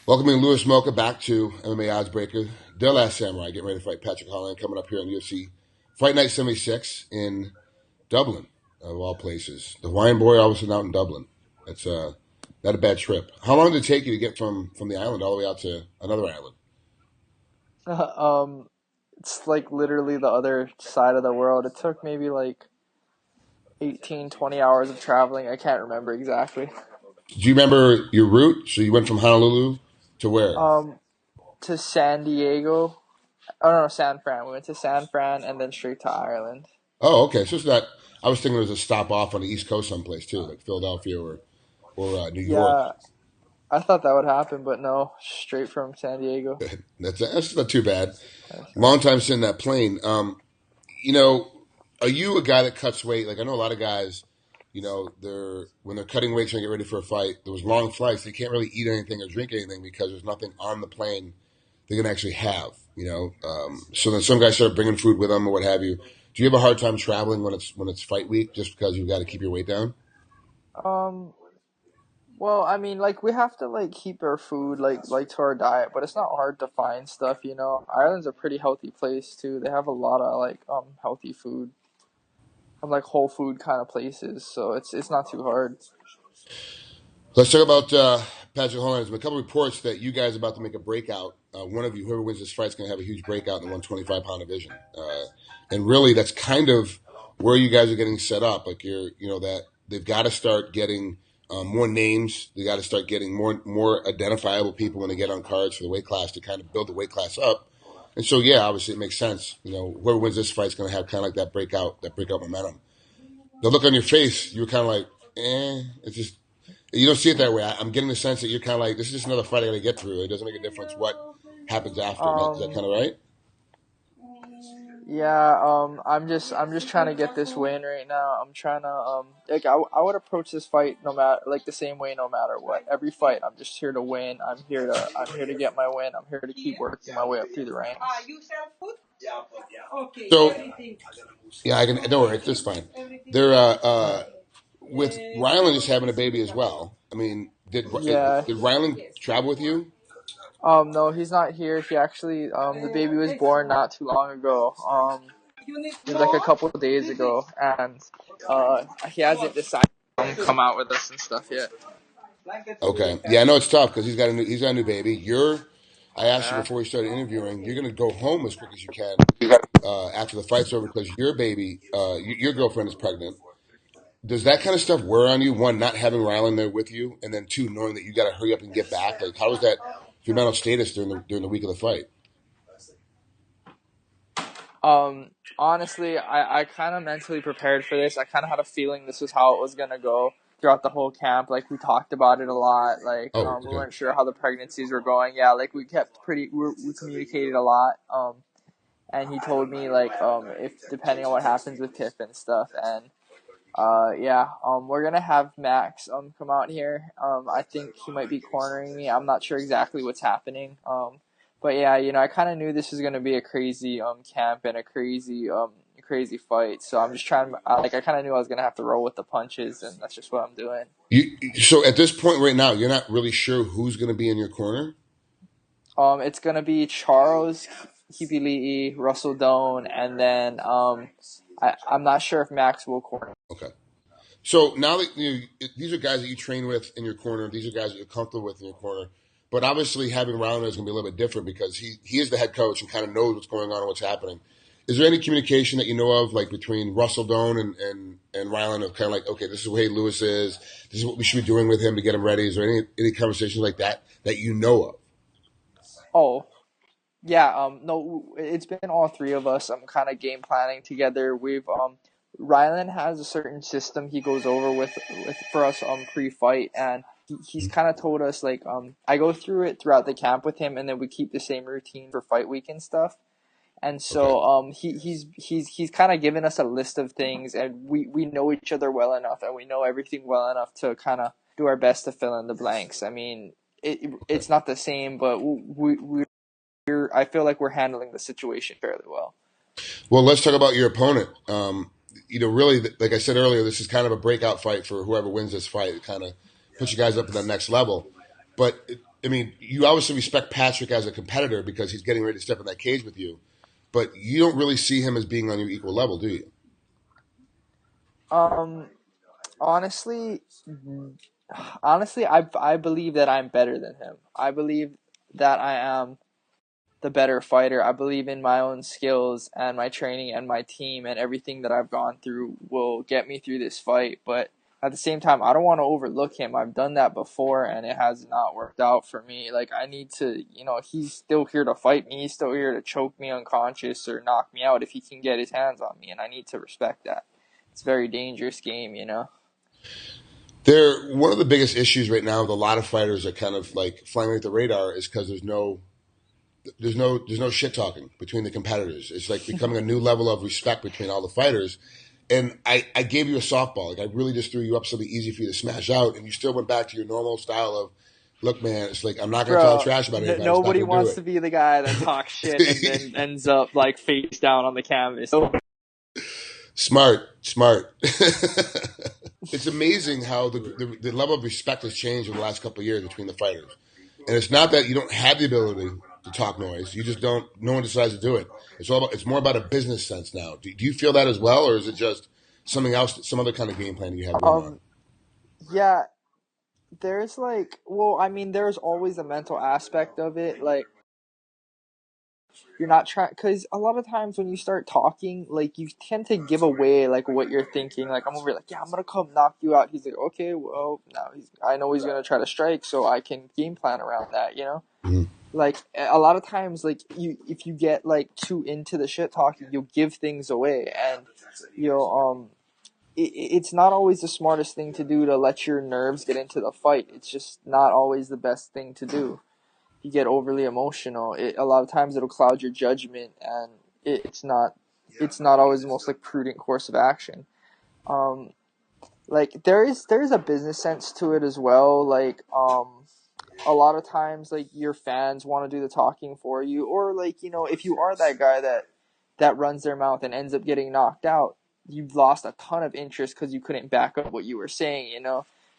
Welcoming Louis Smolka back to MMAOddsBreaker. The Last Samurai getting ready to fight Paddy Holohan coming up here on UFC Fight Night 76 in Dublin, of all places. The Hawaiian boy obviously out in Dublin. That's not a bad trip. How long did it take you to get from the island all the way out to another island? Um, it's like literally the other side of the world. It took maybe like 18, 20 hours of traveling. I can't remember exactly. Do you remember your route? So you went from Honolulu to where? Um, to San Diego. Oh no, San Fran. We went to San Fran and then straight to Ireland. Oh, okay. So it's not. I was thinking it was a stop off on the East Coast someplace too, like Philadelphia or New York. Yeah, I thought that would happen, but no, straight from San Diego. That's not too bad. That's Long nice. time sitting that plane. You know, are you a guy that cuts weight? Like I know a lot of guys, they're when they're cutting weight trying to get ready for a fight, those long flights, they can't really eat anything or drink anything because there's nothing on the plane they can actually have. So then some guys start bringing food with them or what have you. Do you have a hard time traveling when it's fight week just because you've got to keep your weight down? Um, well, I mean, like we have to like keep our food like to our diet, but it's not hard to find stuff. Ireland's a pretty healthy place too. They have a lot of like healthy food, like whole food kind of places, so it's not too hard. Let's talk about Patrick Holohan. There's been a couple reports that you guys are about to make a breakout. One of you, whoever wins this fight, is going to have a huge breakout in the 125-pound division. And really, that's kind of where you guys are getting set up. Like that they've got to start getting more names. They got to start getting more identifiable people when they get on cards for the weight class to kind of build the weight class up. And so, yeah, obviously it makes sense. Whoever wins this fight is going to have kind of like that breakout momentum. The look on your face, you were kind of like, it's just you don't see it that way. I'm getting the sense that you're kind of like, this is just another fight I got to get through. It doesn't make a difference what happens after. Is that Um, kind of right? yeah, I'm just trying to get this win right now. I'm trying to I would approach this fight no matter like the same way no matter what. Every fight, I'm just here to win. I'm here to get my win. I'm here to keep working my way up through the ranks. So, yeah, I can. Don't worry, it's just fine. They're with Rylan just having a baby as well. I mean, Yeah. did Rylan travel with you? No, he's not here. He actually, the baby was born not too long ago. It was like a couple of days ago, and he hasn't decided to come out with us and stuff yet. Okay, yeah, I know it's tough because he's got a new baby. I asked you Yeah. before we started interviewing. You're going to go home as quick as you can after the fight's over because your baby, your girlfriend is pregnant. Does that kind of stuff wear on you? One, not having Rylan there with you, and then two, knowing that you got to hurry up and get back. Like, how is that your mental status during the week of the fight? Honestly, I kind of mentally prepared for this. I kind of had a feeling this was how it was gonna go throughout the whole camp. Like we talked about it a lot. Like Oh, we okay. weren't sure how the pregnancies were going. Yeah, like we communicated a lot. And he told me like if depending on what happens with Tiff and stuff. And yeah, we're gonna have Max come out here. I think he might be cornering me. I'm not sure exactly what's happening. But yeah, I kind of knew this was gonna be a crazy camp and a crazy fight. So I'm just trying. I kind of knew I was gonna have to roll with the punches, and that's just what I'm doing. So at this point right now, you're not really sure who's going to be in your corner. It's gonna be Charles Hipilii, Russell Doan, and then I'm not sure if Max will corner. Okay. So now that these are guys that you train with in your corner, these are guys that you're comfortable with in your corner. But obviously, having Rylan is going to be a little bit different because he is the head coach and kind of knows what's going on and what's happening. Is there any communication that you know of, like between Russell Doan and Rylan, of kind of like, okay, this is the way Lewis is. This is what we should be doing with him to get him ready. Is there any conversations like that you know of? Oh, yeah, no, it's been all three of us. I'm kind of game planning together. Rylan has a certain system he goes over with for us pre-fight, and he's kind of told us like I go through it throughout the camp with him, and then we keep the same routine for fight week and stuff. And Okay. so he's kind of given us a list of things, and we know each other well enough, and we know everything well enough to kind of do our best to fill in the blanks. I mean, Okay. it's not the same, but I feel like we're handling the situation fairly well. Well, let's talk about your opponent. Really, like I said earlier, this is kind of a breakout fight for whoever wins this fight. It kind of puts you guys up to the next level. But I mean, you obviously respect Patrick as a competitor because he's getting ready to step in that cage with you, but you don't really see him as being on your equal level, do you? Um, honestly, I believe that I'm better than him. I believe that I am the better fighter. I believe in my own skills and my training and my team, and everything that I've gone through will get me through this fight. But at the same time, I don't want to overlook him. I've done that before and it has not worked out for me. Like, I need to, he's still here to fight me. He's still here to choke me unconscious or knock me out if he can get his hands on me, and I need to respect that. It's a very dangerous game. One of the biggest issues right now with a lot of fighters that kind of like flying underneath the radar is because there's no shit talking between the competitors. It's like becoming a new level of respect between all the fighters. And I gave you a softball. Like, I really just threw you up something easy for you to smash out, and you still went back to your normal style of, look, man, it's like, I'm not going to talk Bro, trash about anybody. It's not nobody going to do wants to be the guy that talks shit and then it. ends up like face down on the canvas. Smart. It's amazing how the level of respect has changed in the last couple of years between the fighters. And it's not that you don't have the ability to talk noise. You just don't. No one decides to do it. It's more about a business sense now. Do you feel that as well, or is it just something else, some other kind of game plan you have going on? Yeah, there's there's always a mental aspect of it. Like, you're not trying, because a lot of times when you start talking, like, you tend to give away like what you're thinking. Like, I'm over here, like, yeah, I'm gonna come knock you out. He's like, okay, well, now I know he's gonna try to strike, so I can game plan around that. Mm-hmm. Like, a lot of times, like, if you get like too into the shit talking, you'll give things away, and you'll it's not always the smartest thing to do to let your nerves get into the fight. It's just not always the best thing to do. You get overly emotional. A lot of times it'll cloud your judgment, and it's not always the most like prudent course of action. Like, there's a business sense to it as well. Like, a lot of times, like, your fans want to do the talking for you, or like, if you are that guy that runs their mouth and ends up getting knocked out, you've lost a ton of interest because you couldn't back up what you were saying.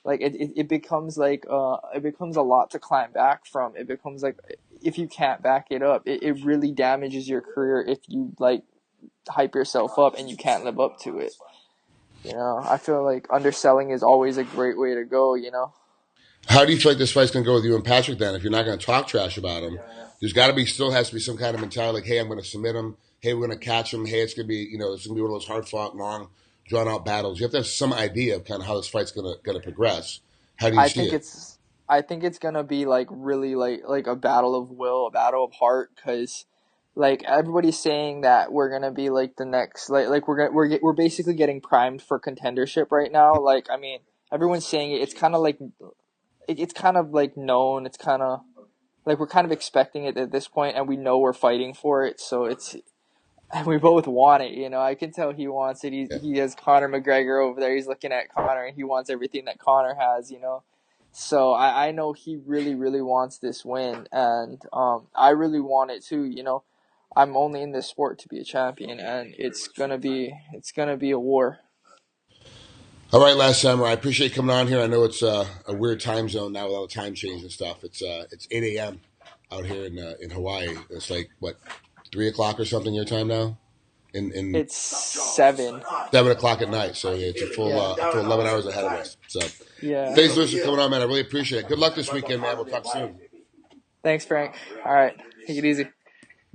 Like, it becomes like it becomes a lot to climb back from. It becomes like, if you can't back it up, it really damages your career if you like hype yourself up and you can't live up to it. I feel like underselling is always a great way to go. How do you feel like this fight's going to go with you and Patrick then? If you're not going to talk trash about him, there's got to be, still has to be some kind of mentality like, hey, I'm going to submit him. Hey, we're going to catch him. Hey, it's going to be, it's going to be one of those hard fought, long, drawn out battles. You have to have some idea of kind of how this fight's going to progress. How do you I see think it? it's I think it's gonna be like really like a battle of will, a battle of heart, because like everybody's saying that we're gonna be like the next, like we're basically getting primed for contendership right now. Like, I mean, everyone's saying it. It's kind of like it's kind of like known. It's kind of like we're kind of expecting it at this point, and we know we're fighting for it. So and we both want it. I can tell he wants it. Yeah. He has Conor McGregor over there. He's looking at Conor, and he wants everything that Conor has. So I know he really, really wants this win, and I really want it too. I'm only in this sport to be a champion, and it's gonna be a war. All right, Last Samurai, I appreciate you coming on here. I know it's a weird time zone now with all the time change and stuff. It's 8 a.m. out here in Hawaii. It's like, what, 3 o'clock or something your time now? In It's 7. 7 o'clock at night. So yeah, it's a full 11 hours ahead of us. So Yeah. thanks, Louis, for coming on, man. I really appreciate it. Good luck this weekend, man. We'll talk soon. Thanks, Frank. All right, take it easy.